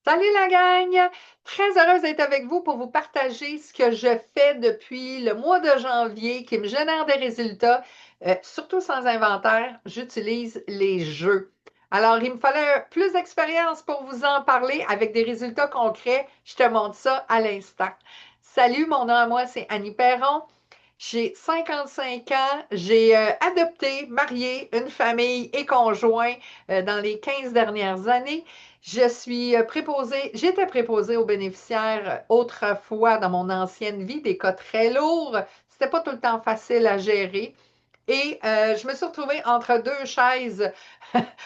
Salut la gang! Très heureuse d'être avec vous pour vous partager ce que je fais depuis le mois de janvier qui me génère des résultats, surtout sans inventaire. J'utilise les jeux. Alors, il me fallait plus d'expérience pour vous en parler avec des résultats concrets. Je te montre ça à l'instant. Salut, mon nom à moi, c'est Annie Perron. J'ai 55 ans, j'ai adopté, marié une famille et conjoint dans les 15 dernières années. Je suis préposée, j'étais préposée aux bénéficiaires autrefois dans mon ancienne vie, des cas très lourds. C'était pas tout le temps facile à gérer. Et je me suis retrouvée entre deux chaises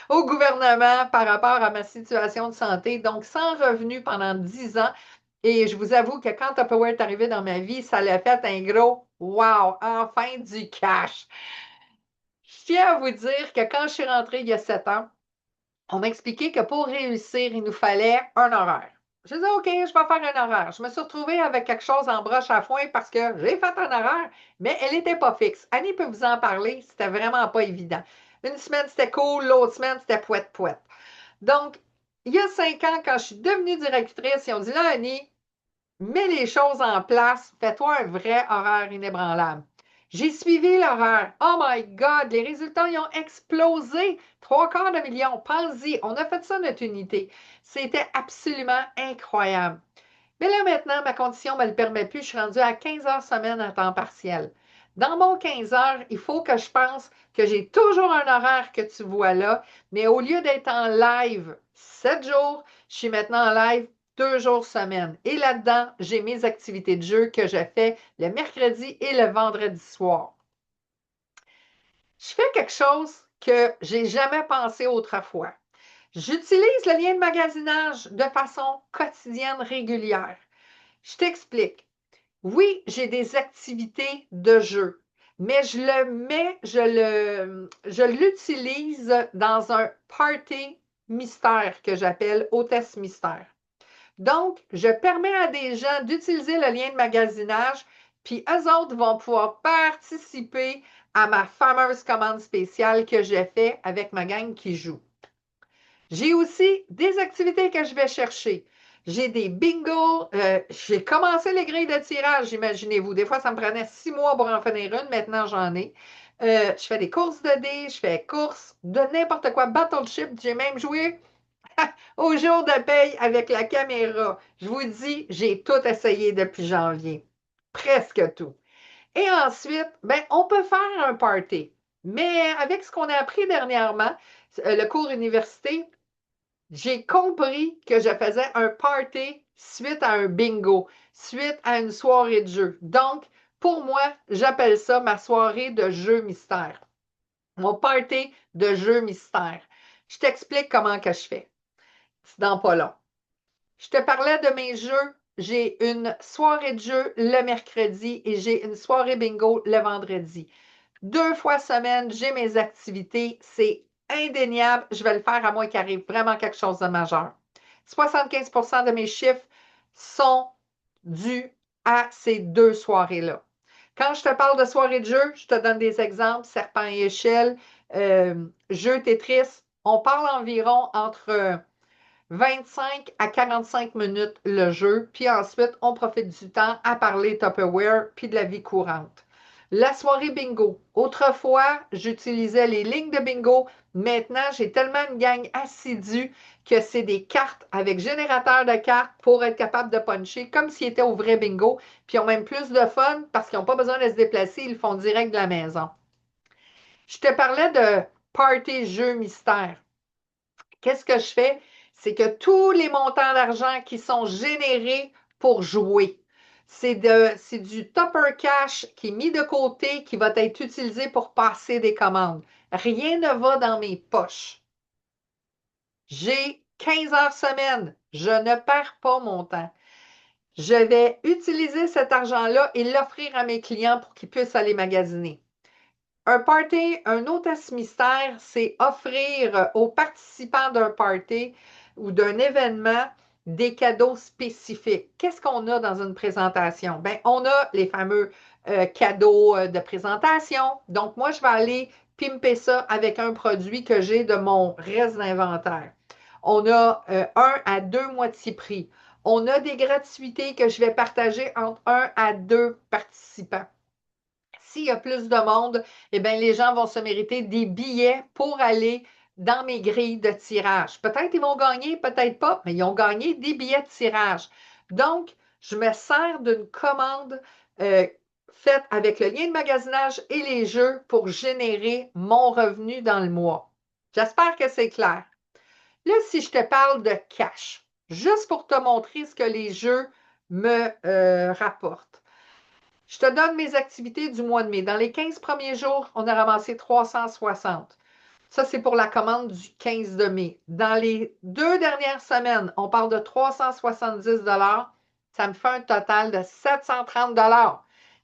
au gouvernement par rapport à ma situation de santé, donc sans revenu pendant 10 ans. Et je vous avoue que quand Tupperware est arrivé dans ma vie, ça l'a fait un gros wow, enfin du cash. Je tiens à vous dire que quand je suis rentrée il y a 7 ans, on m'a expliqué que pour réussir, il nous fallait un horaire. Je disais, OK, je vais faire un horaire. Je me suis retrouvée avec quelque chose en broche à foin parce que j'ai fait un horaire, mais elle n'était pas fixe. Annie peut vous en parler, c'était vraiment pas évident. Une semaine, c'était cool, l'autre semaine, c'était pouette-pouette. Donc, il y a 5 ans, quand je suis devenue directrice, ils ont dit, là, Annie, mets les choses en place, fais-toi un vrai horaire inébranlable. J'ai suivi l'horaire. Oh my God, les résultats ils ont explosé. 3/4 de million. Pense-y, on a fait ça notre unité. C'était absolument incroyable. Mais là maintenant, ma condition ne me le permet plus. Je suis rendue à 15 heures semaine à temps partiel. Dans mon 15 heures, il faut que je pense que j'ai toujours un horaire que tu vois là, mais au lieu d'être en live 7 jours, je suis maintenant en live 2 jours semaine. Et là-dedans, j'ai mes activités de jeu que je fais le mercredi et le vendredi soir. Je fais quelque chose que j'ai jamais pensé autrefois. J'utilise le lien de magasinage de façon quotidienne, régulière. Je t'explique. Oui, j'ai des activités de jeu, mais je l'utilise dans un party mystère que j'appelle hôtesse mystère. Donc, je permets à des gens d'utiliser le lien de magasinage, puis eux autres vont pouvoir participer à ma fameuse commande spéciale que j'ai fait avec ma gang qui joue. J'ai aussi des activités que je vais chercher. J'ai des bingos. J'ai commencé les grilles de tirage, imaginez-vous. Des fois, ça me prenait 6 mois pour en finir une. Maintenant, j'en ai. Je fais des courses de dés, je fais courses de n'importe quoi. Battleship, j'ai même joué au jour de paye avec la caméra. Je vous dis, j'ai tout essayé depuis janvier. Presque tout. Et ensuite, ben, on peut faire un party. Mais avec ce qu'on a appris dernièrement, le cours université, j'ai compris que je faisais un party suite à un bingo, suite à une soirée de jeu. Donc, pour moi, j'appelle ça ma soirée de jeu mystère. Mon party de jeu mystère. Je t'explique comment que je fais. C'est dans pas long. Je te parlais de mes jeux. J'ai une soirée de jeu le mercredi et j'ai une soirée bingo le vendredi. 2 fois semaine, j'ai mes activités. C'est indéniable. Je vais le faire à moins qu'il arrive vraiment quelque chose de majeur. 75% de mes chiffres sont dus à ces 2 soirées-là. Quand je te parle de soirée de jeu, je te donne des exemples, serpent et échelle, jeu Tetris. On parle environ entre 25 à 45 minutes le jeu, puis ensuite, on profite du temps à parler Tupperware puis de la vie courante. La soirée bingo. Autrefois, j'utilisais les lignes de bingo. Maintenant, j'ai tellement une gang assidue que c'est des cartes avec générateur de cartes pour être capable de puncher comme s'ils étaient au vrai bingo. Puis ils ont même plus de fun parce qu'ils n'ont pas besoin de se déplacer, ils le font direct de la maison. Je te parlais de party jeu mystère. Qu'est-ce que je fais? C'est que tous les montants d'argent qui sont générés pour jouer, c'est du topper cash qui est mis de côté, qui va être utilisé pour passer des commandes. Rien ne va dans mes poches. J'ai 15 heures semaine. Je ne perds pas mon temps. Je vais utiliser cet argent-là et l'offrir à mes clients pour qu'ils puissent aller magasiner. Un party, un hôtesse mystère, c'est offrir aux participants d'un party ou d'un événement des cadeaux spécifiques. Qu'est-ce qu'on a dans une présentation? Bien, on a les fameux cadeaux de présentation. Donc, moi, je vais aller pimper ça avec un produit que j'ai de mon reste d'inventaire. On a 1 à 2 moitiés prix. On a des gratuités que je vais partager entre 1 à 2 participants. S'il y a plus de monde, eh bien, les gens vont se mériter des billets pour aller dans mes grilles de tirage. Peut-être ils vont gagner, peut-être pas, mais ils ont gagné des billets de tirage. Donc, je me sers d'une commande euh, faite avec le lien de magasinage et les jeux pour générer mon revenu dans le mois. J'espère que c'est clair. Là, si je te parle de cash, juste pour te montrer ce que les jeux me rapportent. Je te donne mes activités du mois de mai. Dans les 15 premiers jours, on a ramassé 360. Ça, c'est pour la commande du 15 de mai. Dans les 2 dernières semaines, on parle de 370 $. Ça me fait un total de 730 $.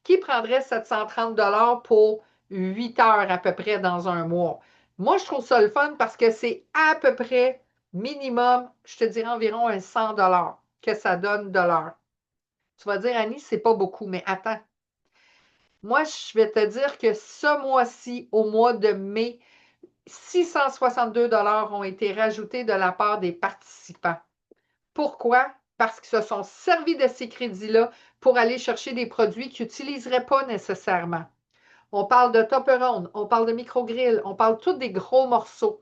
Qui prendrait 730 $ pour 8 heures à peu près dans un mois? Moi, je trouve ça le fun parce que c'est à peu près minimum, je te dirais environ un 100 $ que ça donne de l'heure. Tu vas dire, Annie, c'est pas beaucoup, mais attends. Moi, je vais te dire que ce mois-ci, au mois de mai, 662 $ ont été rajoutés de la part des participants. Pourquoi? Parce qu'ils se sont servis de ces crédits-là pour aller chercher des produits qu'ils n'utiliseraient pas nécessairement. On parle de Tupperone, on parle de micro-grill, on parle tous des gros morceaux.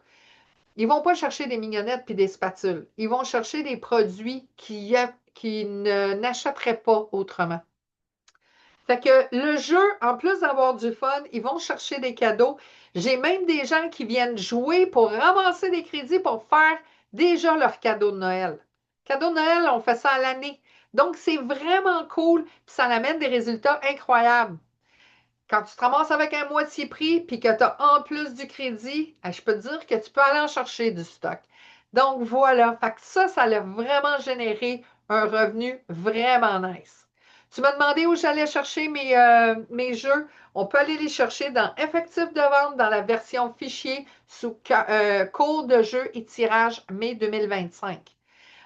Ils ne vont pas chercher des mignonnettes puis des spatules. Ils vont chercher des produits qui n'achèteraient pas autrement. Fait que le jeu, en plus d'avoir du fun, ils vont chercher des cadeaux. J'ai même des gens qui viennent jouer pour ramasser des crédits pour faire déjà leur cadeau de Noël. Cadeau de Noël, on fait ça à l'année. Donc, c'est vraiment cool, puis ça amène des résultats incroyables. Quand tu te ramasses avec un moitié prix, puis que tu as en plus du crédit, je peux te dire que tu peux aller en chercher du stock. Donc, voilà. Fait que ça a vraiment généré un revenu vraiment nice. Tu m'as demandé où j'allais chercher mes jeux. On peut aller les chercher dans Effectif de vente dans la version fichier sous cours de jeu et tirage mai 2025.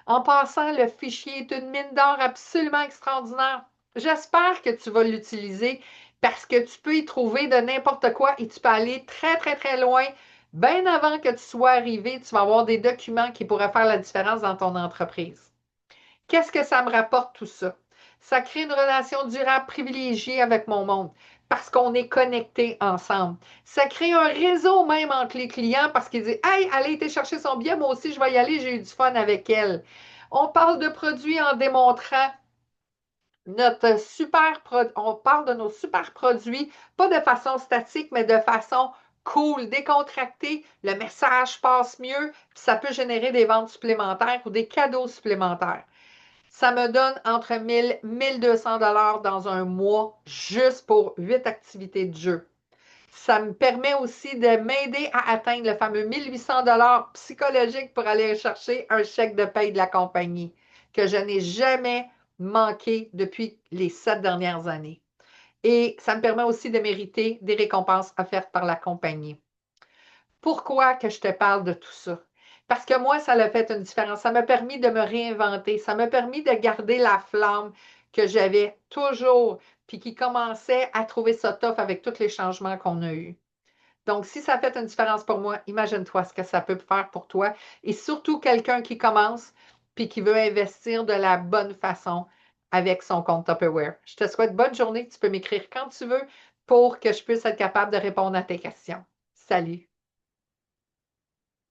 En passant, le fichier est une mine d'or absolument extraordinaire. J'espère que tu vas l'utiliser parce que tu peux y trouver de n'importe quoi et tu peux aller très, très, très loin. Bien avant que tu sois arrivé, tu vas avoir des documents qui pourraient faire la différence dans ton entreprise. Qu'est-ce que ça me rapporte tout ça? Ça crée une relation durable privilégiée avec mon monde parce qu'on est connectés ensemble. Ça crée un réseau même entre les clients parce qu'ils disent Hey, elle a été chercher son billet, moi aussi je vais y aller, j'ai eu du fun avec elle. On parle de produits en démontrant on parle de nos super produits, pas de façon statique, mais de façon cool, décontractée. Le message passe mieux, puis ça peut générer des ventes supplémentaires ou des cadeaux supplémentaires. Ça me donne entre 1000 et 1200 $ dans un mois juste pour 8 activités de jeu. Ça me permet aussi de m'aider à atteindre le fameux 1800 $ psychologique pour aller chercher un chèque de paye de la compagnie que je n'ai jamais manqué depuis les 7 dernières années. Et ça me permet aussi de mériter des récompenses offertes par la compagnie. Pourquoi que je te parle de tout ça? Parce que moi, ça a fait une différence. Ça m'a permis de me réinventer. Ça m'a permis de garder la flamme que j'avais toujours, puis qui commençait à trouver ça tough avec tous les changements qu'on a eus. Donc, si ça fait une différence pour moi, imagine-toi ce que ça peut faire pour toi. Et surtout quelqu'un qui commence, puis qui veut investir de la bonne façon avec son compte Tupperware. Je te souhaite bonne journée. Tu peux m'écrire quand tu veux pour que je puisse être capable de répondre à tes questions. Salut!